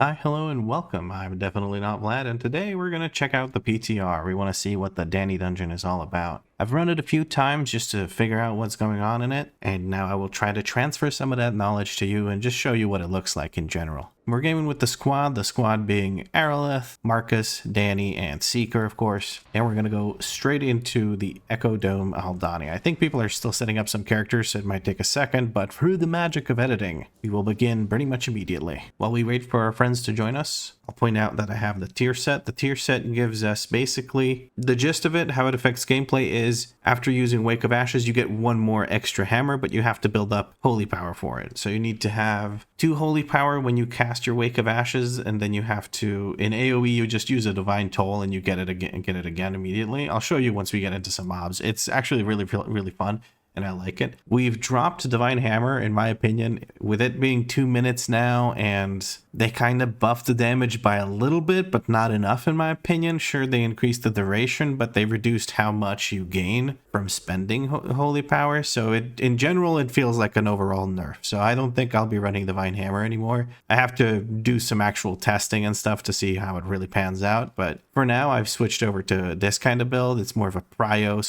Hi, hello, and welcome. I'm definitely not Vlad, and today we're going to check out the PTR. We want to see what the Danny Dungeon is all about. I've run it a few times just to figure out what's going on in it, and now I will try to transfer some of that knowledge to you and just show you what it looks like in general. We're gaming with the squad being Aralith, Marcus, Danny, and Seeker, of course, and we're going to go straight into the Echo Dome Aldani. I think people are still setting up some characters, so it might take a second, but through the magic of editing, we will begin pretty much immediately. While we wait for our friends to join us, I'll point out that I have the tier set. The tier set gives us basically the gist of it. How it affects gameplay is after using Wake of Ashes, you get one more extra hammer, but you have to build up holy power for it. So you need to have 2 holy power when you cast your Wake of Ashes, and then you have to, in AoE, you just use a divine toll and you get it again immediately. I'll show you once we get into some mobs. It's actually really fun, and I like it. We've dropped Divine Hammer, in my opinion, with it being 2 minutes now, and they kind of buffed the damage by a little bit, but not enough, in my opinion. Sure, they increased the duration, but they reduced how much you gain from spending holy power. So in general, it feels like an overall nerf. So I don't think I'll be running Divine Hammer anymore. I have to do some actual testing and stuff to see how it really pans out. But for now, I've switched over to this kind of build. It's more of a prio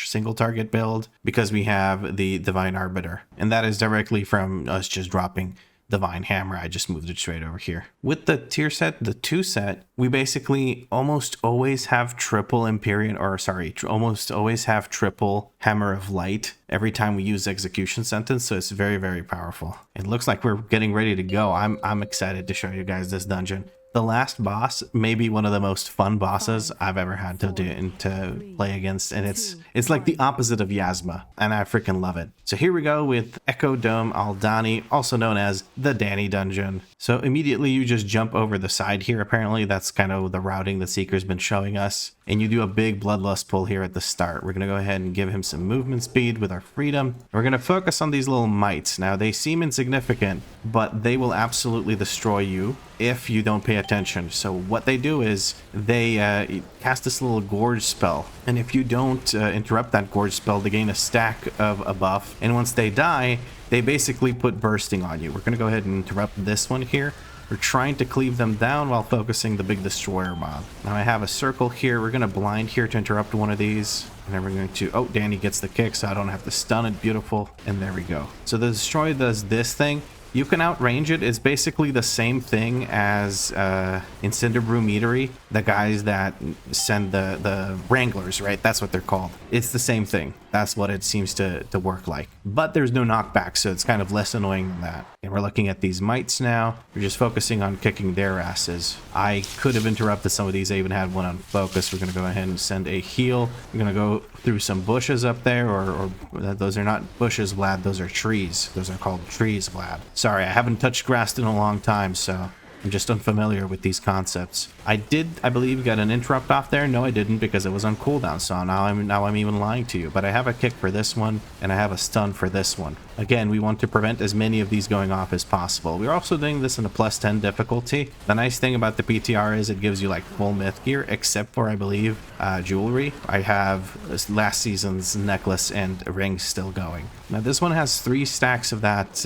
/ single target build because we have the Divine Arbiter. And that is directly from us just dropping Divine Hammer. I just moved it straight over here. With the tier set, the 2 set, we basically almost always have triple Empyrean, almost always have triple Hammer of Light every time we use Execution Sentence, so it's very powerful. It looks like we're getting ready to go. I'm excited to show you guys this dungeon. The last boss may be one of the most fun bosses I've ever had to play against, and it's like the opposite of Yasma, and I freaking love it. So here we go with Echo Dome Aldani, also known as the Danny Dungeon. So immediately you just jump over the side here. Apparently that's kind of the routing that Seeker's been showing us, and you do a big Bloodlust pull here at the start. We're going to go ahead and give him some movement speed with our freedom. We're going to focus on these little mites. Now they seem insignificant, but they will absolutely destroy you if you don't pay attention. So what they do is they cast this little gorge spell, and if you don't interrupt that gorge spell, they gain a stack of a buff, and once they die, they basically put bursting on you. We're going to go ahead and interrupt this one here. We're trying to cleave them down while focusing the big destroyer mob. Now I have a circle here. We're going to blind here to interrupt one of these. And then we're going to, oh, Danny gets the kick, so I don't have to stun it. Beautiful. And there we go. So the destroyer does this thing. You can outrange it. It's basically the same thing as in Cinderbrew Meadery, the guys that send the Wranglers, right? That's what they're called. It's the same thing. That's what it seems to work like. But there's no knockback, so it's kind of less annoying than that. And we're looking at these mites now. We're just focusing on kicking their asses. I could have interrupted some of these. I even had one on focus. We're going to go ahead and send a heal. We're going to go through some bushes up there, or those are not bushes, Vlad. Those are trees. Those are called trees, Vlad. Sorry, I haven't touched grass in a long time, so I'm just unfamiliar with these concepts. I believe, get an interrupt off there. No, I didn't, because it was on cooldown. So now I'm even lying to you. But I have a kick for this one, and I have a stun for this one. Again, we want to prevent as many of these going off as possible. We're also doing this in a +10 difficulty. The nice thing about the PTR is it gives you like full myth gear, except for, I believe, jewelry. I have last season's necklace and ring still going. Now this one has 3 stacks of that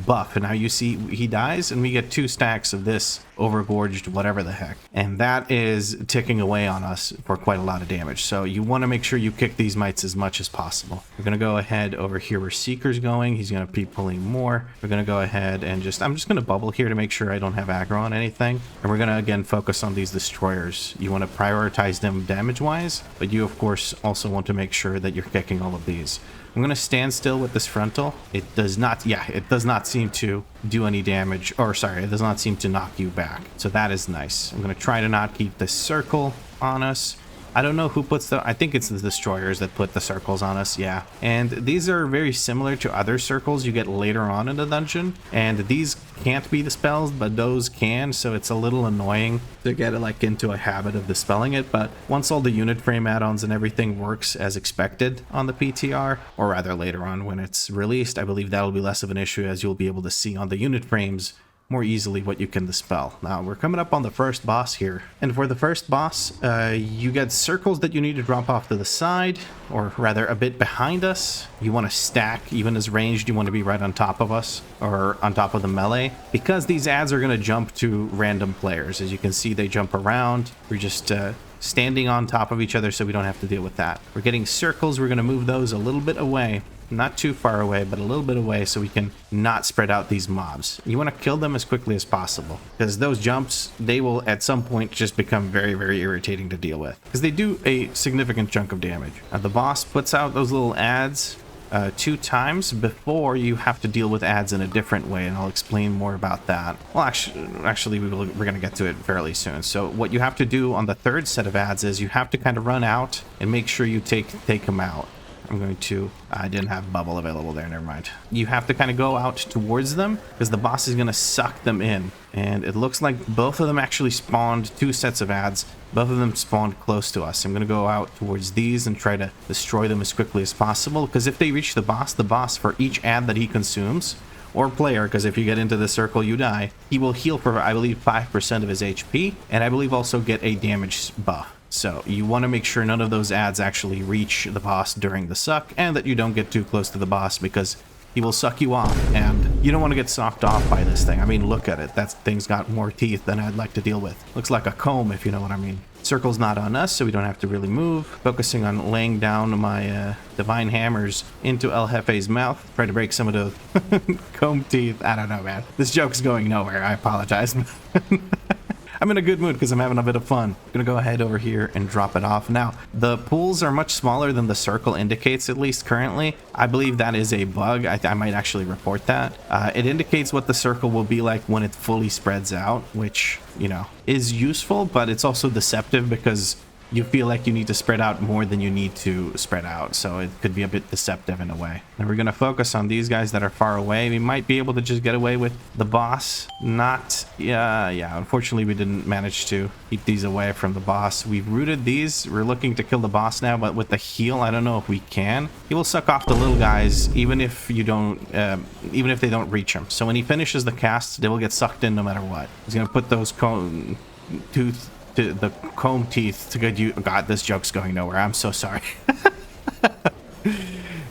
buff, and now you see he dies, and we get 2 stacks of this overgorged whatever the heck, and that is ticking away on us for quite a lot of damage. So you want to make sure you kick these mites as much as possible. We're going to go ahead over here where Seeker's going. He's going to be pulling more. We're going to go ahead and I'm just going to bubble here to make sure I don't have aggro on anything, and we're going to again focus on these destroyers. You want to prioritize them damage wise, but you of course also want to make sure that you're kicking all of these. I'm going to stand still with this frontal. It does not seem to do any damage, or sorry, it does not seem to knock you back. So that is nice. I'm going to try to not keep this circle on us. I don't know who puts I think it's the destroyers that put the circles on us, yeah. And these are very similar to other circles you get later on in the dungeon. And these can't be dispelled, but those can, so it's a little annoying to get like into a habit of dispelling it. But once all the unit frame add-ons and everything works as expected on the PTR, or rather later on when it's released, I believe that'll be less of an issue, as you'll be able to see on the unit frames more easily what you can dispel. Now we're coming up on the first boss here, and for the first boss you get circles that you need to drop off to the side, or rather a bit behind us. You want to stack, even as ranged you want to be right on top of us or on top of the melee, because these adds are going to jump to random players. As you can see, they jump around. We're just standing on top of each other so we don't have to deal with that. We're getting circles. We're going to move those a little bit away. Not too far away, but a little bit away, so we can not spread out these mobs. You want to kill them as quickly as possible, because those jumps, they will at some point just become very, very irritating to deal with, because they do a significant chunk of damage. The boss puts out those little adds 2 times before you have to deal with adds in a different way, and I'll explain more about that. Well, actually we're going to get to it fairly soon. So what you have to do on the 3rd set of adds is you have to kind of run out and make sure you take them out. I'm going to... I didn't have bubble available there, never mind. You have to kind of go out towards them, because the boss is going to suck them in. And it looks like both of them actually spawned 2 sets of adds. Both of them spawned close to us. I'm going to go out towards these and try to destroy them as quickly as possible, because if they reach the boss for each add that he consumes, or player, because if you get into the circle you die, he will heal for, I believe, 5% of his HP, and I believe also get a damage buff. So you want to make sure none of those adds actually reach the boss during the suck, and that you don't get too close to the boss, because he will suck you off, and you don't want to get sucked off by this thing. I mean, look at it. That thing's got more teeth than I'd like to deal with. Looks like a comb, if you know what I mean. Circle's not on us, so we don't have to really move. Focusing on laying down my divine hammers into El Jefe's mouth. Try to break some of the comb teeth. I don't know, man. This joke's going nowhere. I apologize. I'm in a good mood because I'm having a bit of fun. I'm gonna go ahead over here and drop it off. Now, the pools are much smaller than the circle indicates, at least currently. I believe that is a bug. I might actually report that. It indicates what the circle will be like when it fully spreads out, which, you know, is useful, but it's also deceptive because you feel like you need to spread out more than you need to spread out, so it could be a bit deceptive in a way. And we're going to focus on these guys that are far away. We might be able to just get away with the boss. Yeah, unfortunately we didn't manage to keep these away from the boss. We've rooted these. We're looking to kill the boss now, but with the heal, I don't know if we can. He will suck off the little guys even if you don't, even if they don't reach him. So when he finishes the cast, they will get sucked in no matter what. He's going to put those the comb teeth to get you. God, this joke's going nowhere. I'm so sorry.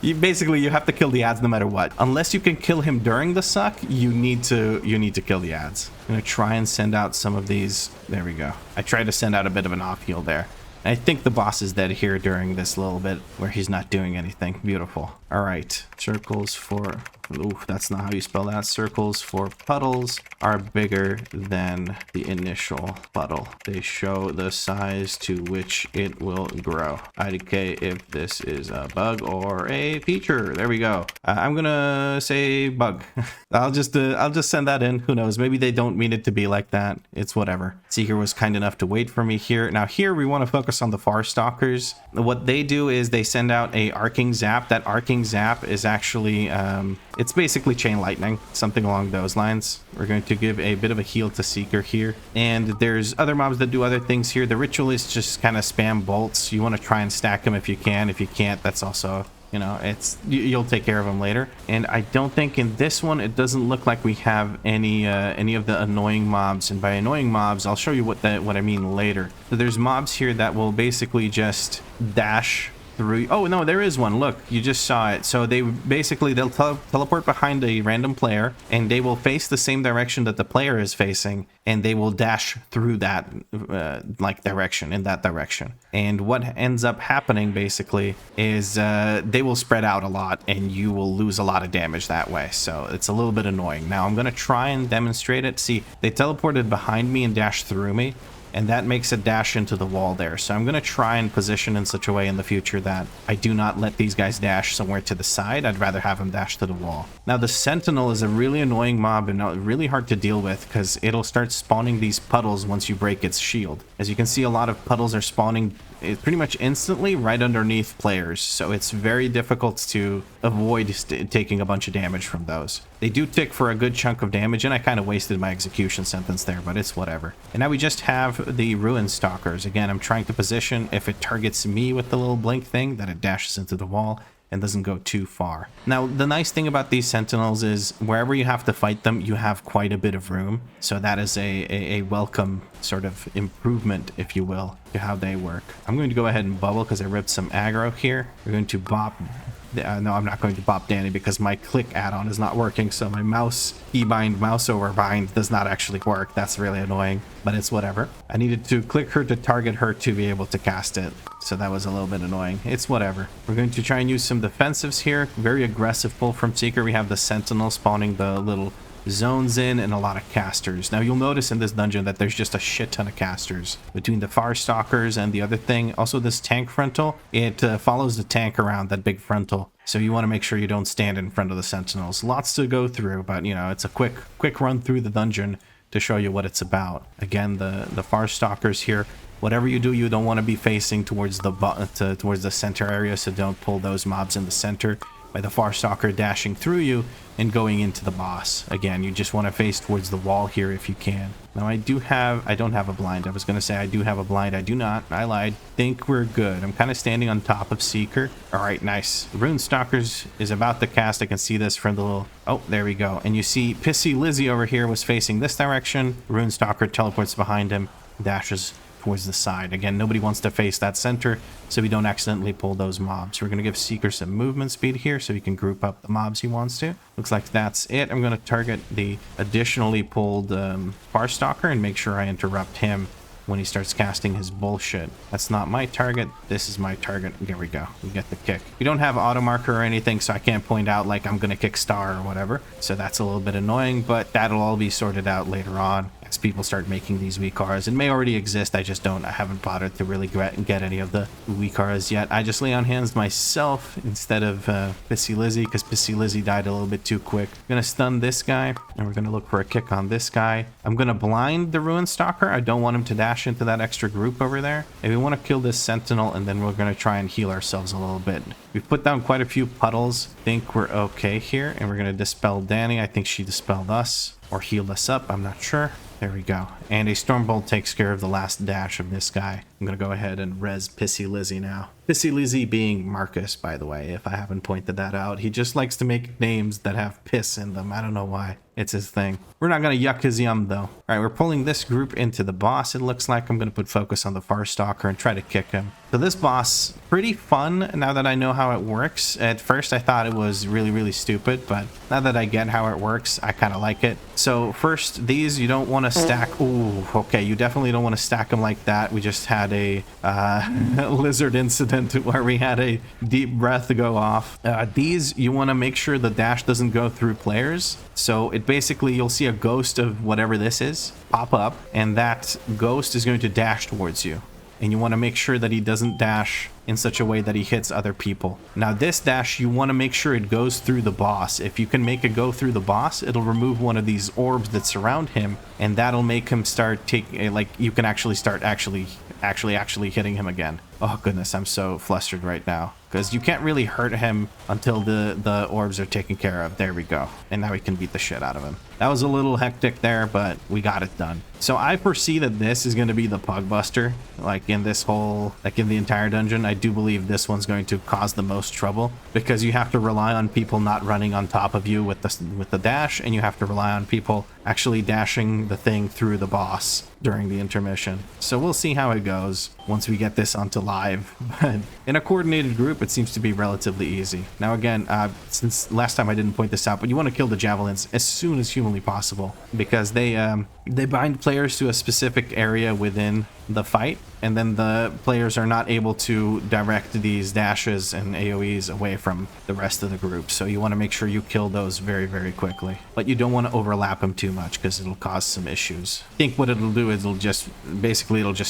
You have to kill the adds no matter what. Unless you can kill him during the suck, you need to kill the adds. I'm gonna try and send out some of these. There we go. I tried to send out a bit of an off heal there. I think the boss is dead here during this little bit where he's not doing anything. Beautiful. All right, circles for... Oof, that's not how you spell that. Circles for puddles are bigger than the initial puddle. They show the size to which it will grow. IDK if this is a bug or a feature. There we go. I'm gonna say bug. I'll just send that in. Who knows? Maybe they don't mean it to be like that. It's whatever. Seeker was kind enough to wait for me here. Now here we want to focus on the far stalkers. What they do is they send out a arcing zap. That arcing zap is actually it's basically chain lightning, something along those lines. We're going to give a bit of a heal to Seeker here, and there's other mobs that do other things here. The ritualists just kind of spam bolts. You want to try and stack them if you can. If you can't, that's also, you know, you'll take care of them later. And I don't think in this one it doesn't look like we have any of the annoying mobs. And by annoying mobs, I'll show you what I mean later. So there's mobs here that will basically just dash through. Oh no, there is one. Look, you just saw it. So they'll teleport behind a random player, and they will face the same direction that the player is facing, and they will dash through that direction, in that direction. And what ends up happening basically is they will spread out a lot, and you will lose a lot of damage that way. So it's a little bit annoying. Now I'm gonna try and demonstrate it. See, they teleported behind me and dashed through me, and that makes a dash into the wall there. So I'm going to try and position in such a way in the future that I do not let these guys dash somewhere to the side. I'd rather have them dash to the wall. Now the Sentinel is a really annoying mob and really hard to deal with because it'll start spawning these puddles once you break its shield. As you can see, a lot of puddles are spawning pretty much instantly right underneath players, so it's very difficult to avoid taking a bunch of damage from those. They do tick for a good chunk of damage, and I kind of wasted my execution sentence there, but it's whatever. And now we just have the Ruin Stalkers. Again, I'm trying to position if it targets me with the little blink thing, that it dashes into the wall. and doesn't go too far. Now, the nice thing about these sentinels is wherever you have to fight them, you have quite a bit of room. So that is a welcome sort of improvement, if you will, to how they work. I'm going to go ahead and bubble because I ripped some aggro here. We're going to bop. No, I'm not going to bop Danny because my click add-on is not working. So my mouse keybind, mouse over bind does not actually work. That's really annoying, but it's whatever. I needed to click her to target her to be able to cast it. So that was a little bit annoying. It's whatever. We're going to try and use some defensives here. Very aggressive pull from Seeker. We have the Sentinel spawning the little zones in and a lot of casters. Now you'll notice in this dungeon that there's just a shit ton of casters between the far stalkers and the other thing. Also this tank frontal, it follows the tank around, that big frontal. So you want to make sure you don't stand in front of the sentinels. Lots to go through, but you know, it's a quick run through the dungeon to show you what it's about. Again, the far stalkers here, whatever you do, you don't want to be facing towards the center area, so don't pull those mobs in the center by the far stalker dashing through you and going into the boss. Again, you just want to face towards the wall here if you can. Now I don't have a blind. I was going to say I do have a blind. I do not. I lied. Think we're good. I'm kind of standing on top of Seeker. All right, nice. Rune Stalkers is about to cast. I can see this from the little... Oh, there we go. And you see Pissy Lizzie over here was facing this direction. Rune Stalker teleports behind him, dashes towards the side. Again, nobody wants to face that center, so we don't accidentally pull those mobs. We're going to give Seeker some movement speed here so he can group up the mobs he wants to. Looks like that's it. I'm going to target the additionally pulled Far Stalker and make sure I interrupt him when he starts casting his bullshit. That's not my target. This is my target. There we go. We get the kick. We don't have auto marker or anything, so I can't point out like I'm going to kick star or whatever. So that's a little bit annoying, but that'll all be sorted out later on as people start making these WeakAuras. It may already exist. I haven't bothered to really get any of the WeakAuras yet. I just lay on hands myself instead of Pissy Lizzie because Pissy Lizzie died a little bit too quick. I'm going to stun this guy and we're going to look for a kick on this guy. I'm going to blind the Ruin Stalker. I don't want him to dash into that extra group over there. And we want to kill this Sentinel and then we're going to try and heal ourselves a little bit. We've put down quite a few puddles. Think we're okay here. And we're going to dispel Danny. I think she dispelled us or healed us up. I'm not sure. There we go. And a Stormbolt takes care of the last dash of this guy. I'm going to go ahead and res Pissy Lizzie now. Pissy Lizzie being Marcus, by the way, if I haven't pointed that out. He just likes to make names that have piss in them. I don't know why. It's his thing. We're not going to yuck his yum, though. All right, we're pulling this group into the boss. It looks like I'm going to put focus on the Far Stalker and try to kick him. So this boss, pretty fun now that I know how it works. At first, I thought it was really, really stupid, but now that I get how it works, I kind of like it. So first, these you don't want to stack. Ooh, okay, you definitely don't want to stack them like that. We just had a lizard incident where we had a deep breath go off. These, you want to make sure the dash doesn't go through players. So it basically, you'll see a ghost of whatever this is pop up, and that ghost is going to dash towards you. And you want to make sure that he doesn't dash in such a way that he hits other people. Now this dash, you want to make sure it goes through the boss. If you can make it go through the boss, it'll remove one of these orbs that surround him, and that'll make him start taking, like, you can actually start actually hitting him again. Oh goodness, I'm so flustered right now. Because you can't really hurt him until the orbs are taken care of. There we go. And now we can beat the shit out of him. That was a little hectic there, but we got it done. So I foresee that this is going to be the Pug Buster. Like in this whole, like in the entire dungeon, I do believe this one's going to cause the most trouble. Because you have to rely on people not running on top of you with the dash. And you have to rely on people actually dashing the thing through the boss during the intermission. So we'll see how it goes once we get this onto live. But in a coordinated group, it seems to be relatively easy. Now again, since last time I didn't point this out, but you want to kill the javelins as soon as humanly possible, because they bind players to a specific area within the fight, and then the players are not able to direct these dashes and AoEs away from the rest of the group. So you want to make sure you kill those very, very quickly. But you don't want to overlap them too much because it'll cause some issues. I think what it'll do is it'll just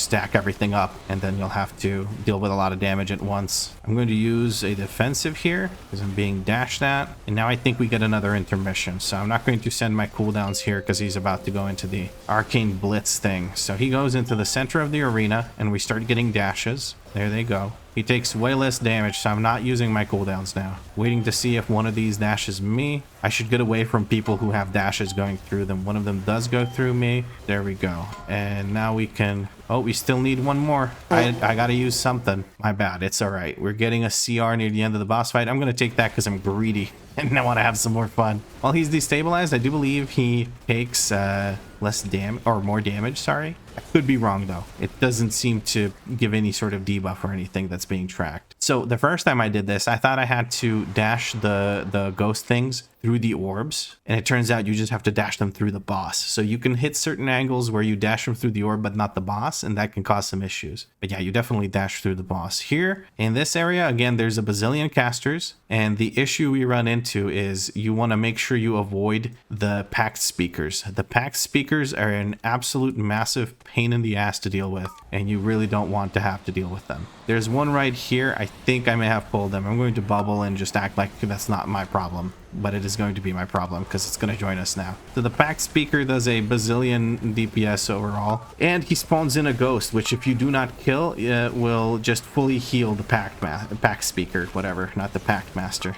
stack everything up, and then you'll have to deal with a lot of damage at once. I'm going to use a defensive here because I'm being dashed at, and now I think we get another intermission. So I'm not going to send my cooldowns here because he's about to go into the the arcane blitz thing. So he goes into the center of the arena and we start getting dashes. There they go. He takes way less damage, so I'm not using my cooldowns now. Waiting to see if one of these dashes me. I should get away from people who have dashes going through them. One of them does go through me. There we go. And now we can... Oh, we still need one more. I gotta use something. My bad. It's all right. We're getting a CR near the end of the boss fight. I'm gonna take that because I'm greedy and I want to have some more fun. While he's destabilized, I do believe he takes less damage or more damage. Sorry. I could be wrong though. It doesn't seem to give any sort of debuff or anything that's being tracked. So the first time I did this, I thought I had to dash the ghost things through the orbs, and it turns out you just have to dash them through the boss. So you can hit certain angles where you dash them through the orb but not the boss, and that can cause some issues. But yeah, you definitely dash through the boss. Here in this area, again, there's a bazillion casters, and the issue we run into is you want to make sure you avoid the packed speakers. The packed speakers are an absolute massive pain in the ass to deal with, and you really don't want to have to deal with them. There's one right here. I think I may have pulled them. I'm going to bubble and just act like that's not my problem, but it is going to be my problem because it's going to join us now. So the pack speaker does a bazillion DPS overall, and he spawns in a ghost, which if you do not kill, will just fully heal the pack speaker, whatever, not the pack master,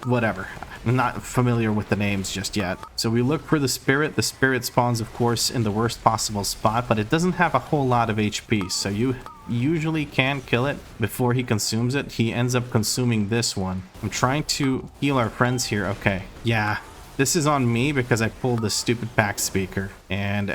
whatever. I'm not familiar with the names just yet. So we look for the spirit. The spirit spawns, of course, in the worst possible spot, but it doesn't have a whole lot of HP, so you usually can kill it before he consumes it. He ends up consuming this one. I'm trying to heal our friends here. Okay, yeah, this is on me because I pulled the stupid pack speaker and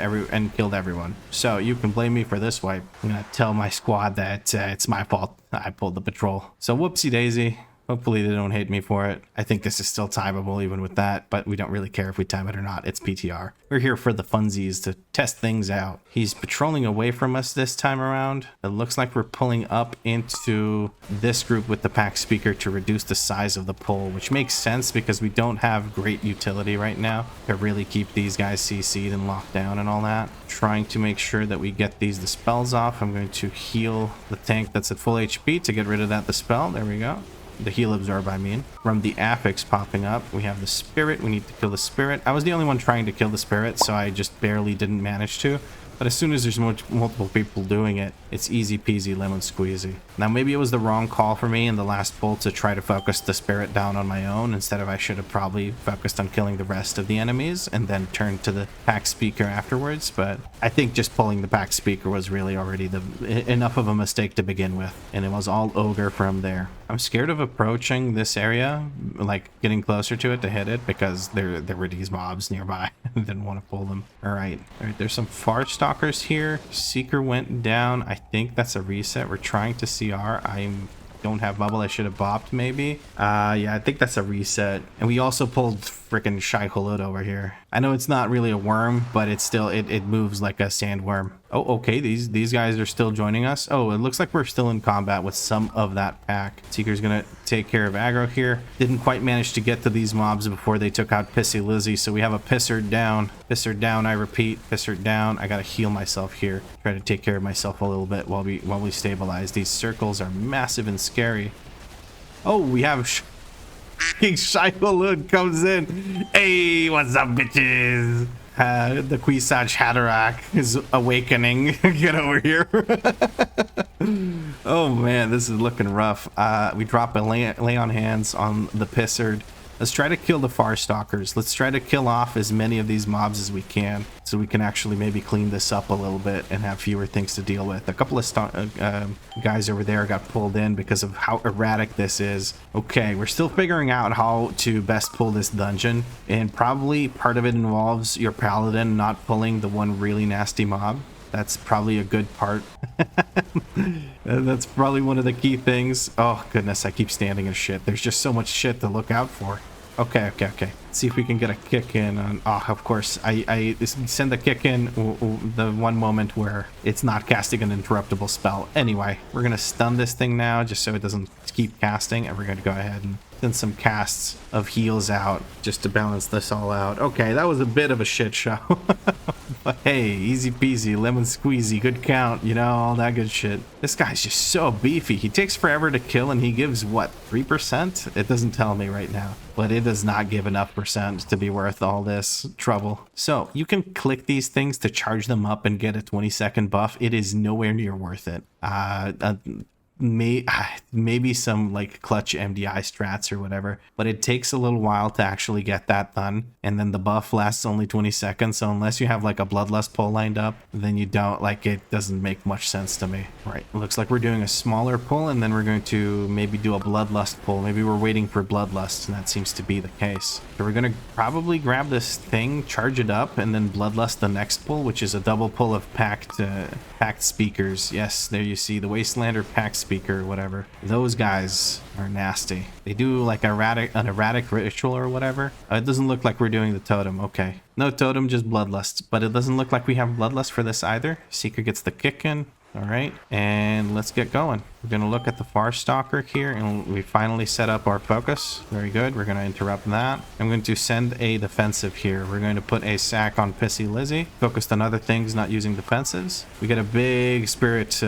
killed everyone. So you can blame me for this wipe. I'm gonna tell my squad that it's my fault. I pulled the patrol. So whoopsie daisy. Hopefully they don't hate me for it. I think this is still timeable even with that, but we don't really care if we time it or not. It's PTR. We're here for the funsies to test things out. He's patrolling away from us this time around. It looks like we're pulling up into this group with the pack speaker to reduce the size of the pull, which makes sense because we don't have great utility right now to really keep these guys CC'd and locked down and all that. Trying to make sure that we get these dispels off. I'm going to heal the tank that's at full HP to get rid of that dispel. There we go. The heal absorb, I mean. From the affix popping up, we have the spirit. We need to kill the spirit. I was the only one trying to kill the spirit, so I just barely didn't manage to. But as soon as there's multiple people doing it, it's easy peasy lemon squeezy. Now maybe it was the wrong call for me in the last pull to try to focus the spirit down on my own. Instead of I should have probably focused on killing the rest of the enemies and then turned to the pack speaker afterwards. But I think just pulling the pack speaker was really already enough of a mistake to begin with. And it was all ogre from there. I'm scared of approaching this area, like getting closer to it to hit it, because there were these mobs nearby. I didn't want to pull them. All right, there's some far stalkers here. Seeker went down. I think that's a reset. We're trying to CR. I don't have bubble. I should have bopped maybe. Yeah, I think that's a reset. And we also pulled freaking Shy Hulud over here. I know it's not really a worm, but it's still, it moves like a sandworm. Oh, okay, these guys are still joining us. Oh, it looks like we're still in combat with some of that pack. Seeker's gonna take care of aggro here. Didn't quite manage to get to these mobs before they took out Pissy Lizzie, so we have a pisser down. Pisser down, I repeat, pisser down. I gotta heal myself here. Try to take care of myself a little bit while we stabilize. These circles are massive and scary. Oh, we have Shy Hulud comes in. Hey, what's up, bitches? The Kwisatz Haderach is awakening. Get over here. Oh man, this is looking rough. We drop a lay on hands on the Pissard. Let's try to kill the far stalkers. Let's try to kill off as many of these mobs as we can, so we can actually maybe clean this up a little bit and have fewer things to deal with. A couple of guys over there got pulled in because of how erratic this is. Okay, we're still figuring out how to best pull this dungeon, and probably part of it involves your paladin not pulling the one really nasty mob. That's probably a good part. That's probably one of the key things. Oh goodness, I keep standing in shit. There's just so much shit to look out for. Okay. Let's see if we can get a kick in on... Oh, of course. I send the kick in the one moment where it's not casting an interruptible spell. Anyway, we're going to stun this thing now just so it doesn't keep casting, and we're going to go ahead and Send some casts of heals out just to balance this all out. Okay, that was a bit of a shit show. But hey, easy peasy, lemon squeezy, good count, you know, all that good shit. This guy's just so beefy. He takes forever to kill and he gives, what, 3%? It doesn't tell me right now, but it does not give enough percent to be worth all this trouble. So you can click these things to charge them up and get a 20-second buff. It is nowhere near worth it. Maybe some like clutch MDI strats or whatever, but it takes a little while to actually get that done, and then the buff lasts only 20 seconds, so unless you have like a bloodlust pull lined up, then you don't, like, it doesn't make much sense to me. Right, looks like we're doing a smaller pull, and then we're going to maybe do a bloodlust pull. Maybe we're waiting for bloodlust, and that seems to be the case. So we're gonna probably grab this thing, charge it up, and then bloodlust the next pull, which is a double pull of packed speakers. Yes, there you see the Wastelander packed speaker or whatever. Those guys are nasty. They do like an erratic ritual or whatever. It doesn't look like we're doing the totem. Okay, no totem, just bloodlust, but it doesn't look like we have bloodlust for this either. Seeker gets the kick in. All right, and let's get going. We're going to look at the Far Stalker here, and we finally set up our focus. Very good. We're going to interrupt that. I'm going to send a defensive here. We're going to put a sack on Pissy Lizzie. Focused on other things, not using defensives. We get a big spirit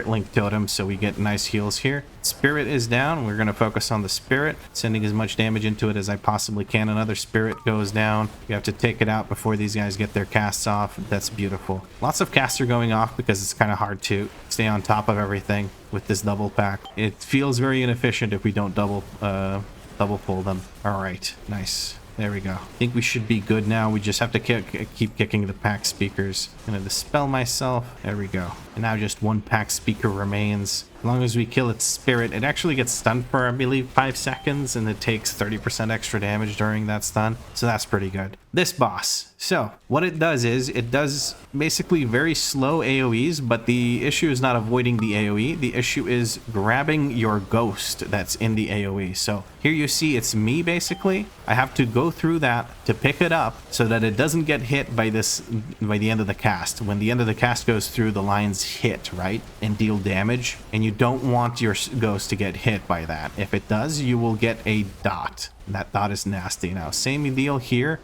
link totem, so we get nice heals here. Spirit is down. We're going to focus on the spirit, sending as much damage into it as I possibly can. Another spirit goes down. You have to take it out before these guys get their casts off. That's beautiful. Lots of casts are going off because it's kind of hard to stay on top of everything with this double pack. It feels very inefficient if we don't double pull them. All right, nice. There we go. I think we should be good now. We just have to keep kicking the pack speakers. I'm gonna dispel myself. There we go. And now just one pack speaker remains. As long as we kill its spirit, it actually gets stunned for, I believe, 5 seconds, and it takes 30% extra damage during that stun. So that's pretty good. This boss. So what it does is it does basically very slow AoEs, but the issue is not avoiding the AoE. The issue is grabbing your ghost that's in the AoE. So here you see it's me basically. I have to go through that to pick it up so that it doesn't get hit by the end of the cast. When the end of the cast goes through, the lines hit, right, and deal damage, and you don't want your ghost to get hit by that. If it does, you will get a dot. That dot is nasty. Now, same deal here.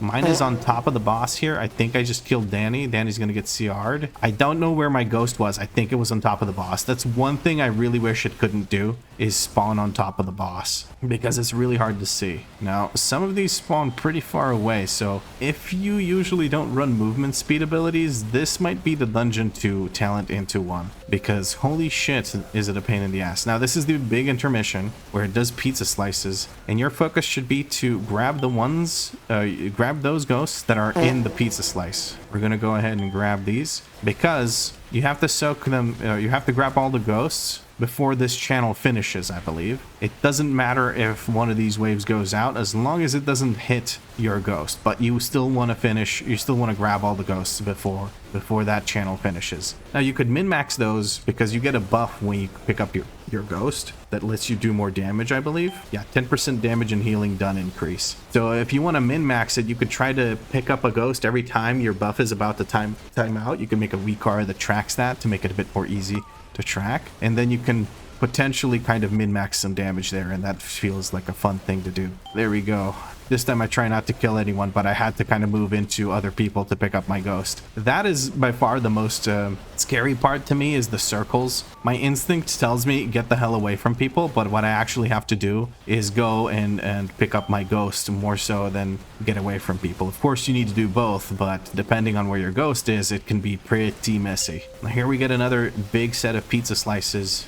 Mine is on top of the boss here. I think I just killed Danny. Danny's gonna get CR'd. I don't know where my ghost was. I think it was on top of the boss. That's one thing I really wish it couldn't do, is spawn on top of the boss, because it's really hard to see. Now, some of these spawn pretty far away, so if you usually don't run movement speed abilities, this might be the dungeon to talent into one, because holy shit is it a pain in the ass. Now, this is the big intermission where it does pizza slices, and your focus should be to grab the ones, grab those ghosts that are in the pizza slice. We're gonna go ahead and grab these because you have to soak them, you have to grab all the ghosts before this channel finishes, I believe. It doesn't matter if one of these waves goes out as long as it doesn't hit your ghost, but you still want to finish, you still want to grab all the ghosts before that channel finishes. Now you could min-max those because you get a buff when you pick up your ghost that lets you do more damage, I believe. Yeah, 10% damage and healing done increase. So if you want to min-max it, you could try to pick up a ghost every time your buff is about to time out. You can make a WeakAuras that tracks that to make it a bit more easy to track, and then you can potentially kind of min-max some damage there, and that feels like a fun thing to do. There we go. This time I try not to kill anyone, but I had to kind of move into other people to pick up my ghost. That is by far the most scary part to me, is the circles. My instinct tells me get the hell away from people, but what I actually have to do is go and pick up my ghost more so than get away from people. Of course you need to do both, but depending on where your ghost is, it can be pretty messy. Now here we get another big set of pizza slices.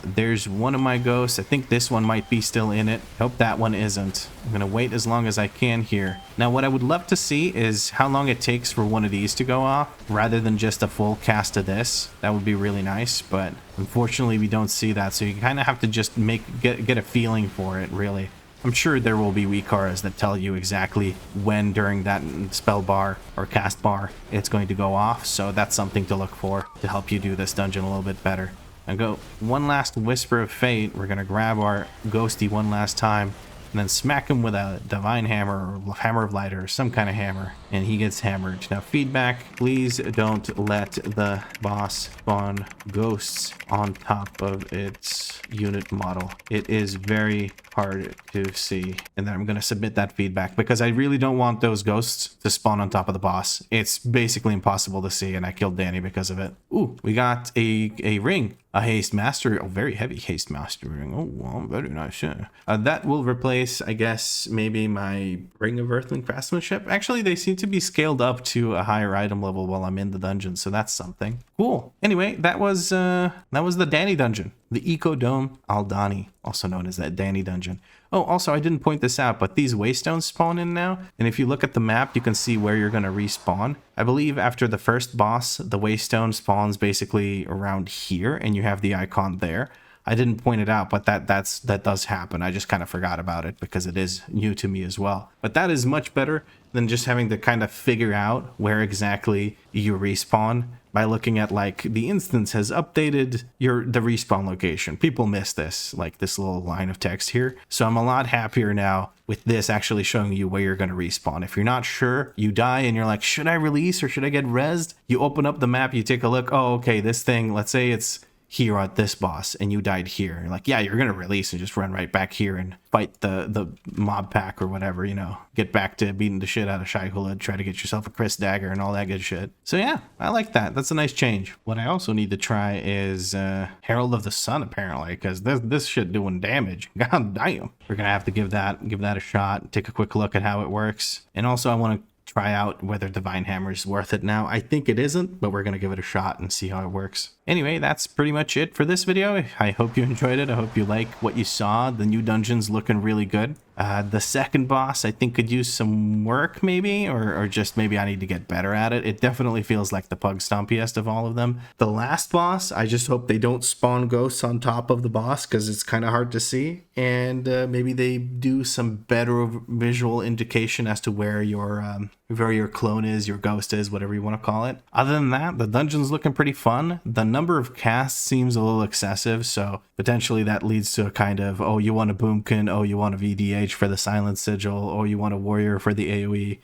There's one of my ghosts. I think this one might be still in it. Hope that one isn't. I'm gonna wait as long as I can here. Now what I would love to see is how long it takes for one of these to go off rather than just a full cast of this. That would be really nice, but unfortunately we don't see that, so you kind of have to just get a feeling for it, really. I'm sure there will be WeakAuras that tell you exactly when during that spell bar or cast bar it's going to go off, so that's something to look for to help you do this dungeon a little bit better. And go one last Whisper of Fate. We're gonna grab our ghosty one last time. and then smack him with a divine hammer or hammer of light or some kind of hammer, and he gets hammered. Now feedback, please don't let the boss spawn ghosts on top of its unit model. It is very hard to see. And then I'm going to submit that feedback because I really don't want those ghosts to spawn on top of the boss. It's basically impossible to see, and I killed Danny because of it. Ooh, we got a ring. A haste master, a very heavy haste master ring. Oh, well, very nice. Yeah. That will replace, I guess, maybe my ring of earthling craftsmanship. Actually, they seem to be scaled up to a higher item level while I'm in the dungeon, so that's something cool. Anyway, that was the Danny dungeon, the Eco Dome Aldani, also known as that Danny dungeon. Oh, also, I didn't point this out, but these waystones spawn in now. And if you look at the map, you can see where you're going to respawn. I believe after the first boss, the waystone spawns basically around here, and you have the icon there. I didn't point it out, but that does happen. I just kind of forgot about it because it is new to me as well. But that is much better than just having to kind of figure out where exactly you respawn by looking at, like, the instance has updated the respawn location. People miss this, like this little line of text here. So I'm a lot happier now with this actually showing you where you're going to respawn. If you're not sure, you die and you're like, should I release or should I get rezzed? You open up the map, you take a look. Oh, okay, this thing, let's say it's here at this boss and you died here. You're like, yeah, you're gonna release and just run right back here and fight the mob pack or whatever, you know, get back to beating the shit out of Shai Hulud, try to get yourself a Chris dagger and all that good shit. So yeah, I like that. That's a nice change. What I also need to try is Herald of the Sun, apparently, because this shit doing damage. God damn. We're gonna have to give that a shot, take a quick look at how it works. And also I want to try out whether Divine Hammer is worth it now. I think it isn't, but we're going to give it a shot and see how it works. Anyway, that's pretty much it for this video. I hope you enjoyed it. I hope you like what you saw. The new dungeon's looking really good. The second boss, I think, could use some work maybe, or just maybe I need to get better at it. It definitely feels like the pug stompiest of all of them. The last boss, I just hope they don't spawn ghosts on top of the boss because it's kind of hard to see. And maybe they do some better visual indication as to where your clone is, your ghost is, whatever you want to call it. Other than that, the dungeon's looking pretty fun. The number of casts seems a little excessive, so potentially that leads to a kind of, oh, you want a boomkin, oh, you want a VDH for the silent sigil, oh, you want a warrior for the AoE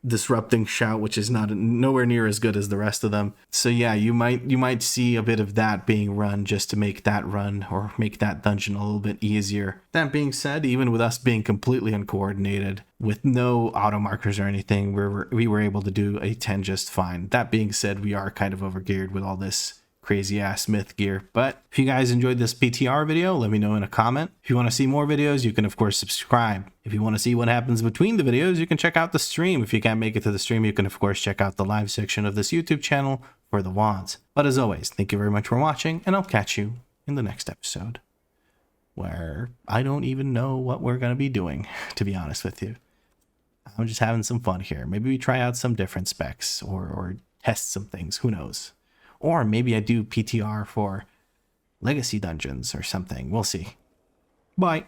disrupting shout, which is nowhere near as good as the rest of them. So yeah, you might see a bit of that being run just to make that run or make that dungeon a little bit easier. That being said, even with us being completely uncoordinated with no auto markers or anything, we were able to do a 10 just fine. That being said, we are kind of overgeared with all this crazy ass myth gear. But if you guys enjoyed this PTR video, let me know in a comment. If you want to see more videos, you can of course subscribe. If you want to see what happens between the videos, you can check out the stream. If you can't make it to the stream, you can of course check out the live section of this YouTube channel for the WADs. But as always, thank you very much for watching, and I'll catch you in the next episode, where I don't even know what we're going to be doing, to be honest with you. I'm just having some fun here. Maybe we try out some different specs or test some things. Who knows? Or maybe I do PTR for legacy dungeons or something. We'll see. Bye.